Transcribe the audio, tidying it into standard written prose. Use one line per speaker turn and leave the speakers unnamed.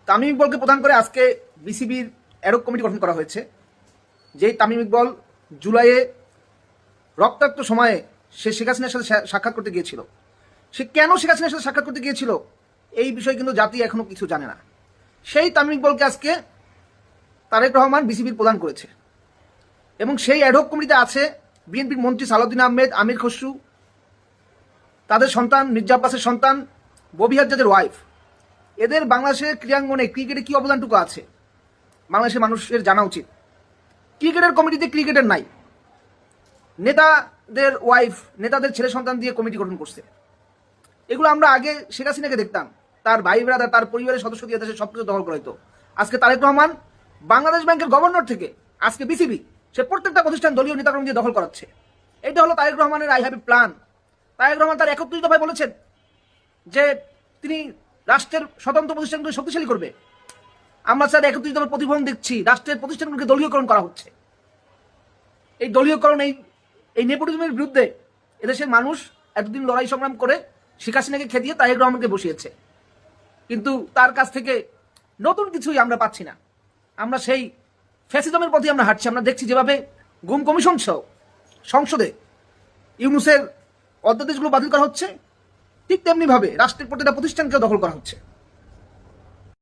তামিম ইকবলকে প্রধান করে আজকে বিসিবির অ্যাডক কমিটি গঠন করা হয়েছে। যেই তামিম ইকবল জুলাইয়ে রক্তাক্ত সময়ে সে শেখ হাসিনার সাথে সাক্ষাৎ করতে গিয়েছিল, সে কেন শেখ হাসিনার সাথে সাক্ষাৎ করতে গিয়েছিল এই বিষয়ে কিন্তু জাতি এখনো কিছু জানে না। সেই তামিম ইকবলকে আজকে তারেক রহমান বিসিবির প্রদান করেছে এবং সেই অ্যাডক কমিটিতে আছে বিএনপির মন্ত্রী সালাউদ্দিন আহমেদ, আমির খসরু, তাদের সন্তান মির্জা আব্বাসের সন্তান ববি হাজ্জাদের ওয়াইফ। এদের বাংলাদেশের ক্রীড়াঙ্গনে ক্রিকেটে কি অবদানটুকু আছে বাংলাদেশের মানুষের জানা উচিত। ক্রিকেটের কমিটিতে ক্রিকেটের নাই, নেতাদের ওয়াইফ, নেতাদের ছেলে সন্তান দিয়ে কমিটি গঠন করছে। এগুলো আমরা আগে শেখ হাসিনাকে দেখতাম, তার ভাই ব্রাদার, তার পরিবারের সদস্য দিয়ে দেশের সবকিছু দখল করা হতো। আজকে তারেক রহমান বাংলাদেশ ব্যাংকের গভর্নর থেকে আজকে বিসিবি, সে প্রত্যেকটা প্রতিষ্ঠান দলীয় নেতাকর্মী দিয়ে দখল করাচ্ছে। এটা হলো তারেক রহমানের I have a plan. Tarek Rahman তার 31 দফায় বলেছেন যে তিনি রাষ্ট্রের স্বতন্ত্র প্রতিষ্ঠানগুলি শক্তিশালী করবে। আমরা স্যার 31 দফার প্রতিফলন দেখছি, রাষ্ট্রের প্রতিষ্ঠানগুলিকে দলীয়করণ করা হচ্ছে। এই দলীয়করণ, এই নেপোটিজমের বিরুদ্ধে এদেশের মানুষ এতদিন লড়াই সংগ্রাম করে শেখ হাসিনাকে খেদিয়ে তারেক রহমানকে বসিয়েছে, কিন্তু তার কাছ থেকে নতুন কিছুই আমরা পাচ্ছি না। আমরা সেই ফ্যাসিজমের পথে আমরা হাঁটছি। আমরা দেখছি যেভাবে গুম কমিশন সহ সংসদে ইউনূসের অধ্যাদেশগুলো বাতিল করা হচ্ছে, ঠিক তেমনিভাবে রাষ্ট্রের প্রতিটা প্রতিষ্ঠানকে দখল করা হচ্ছে।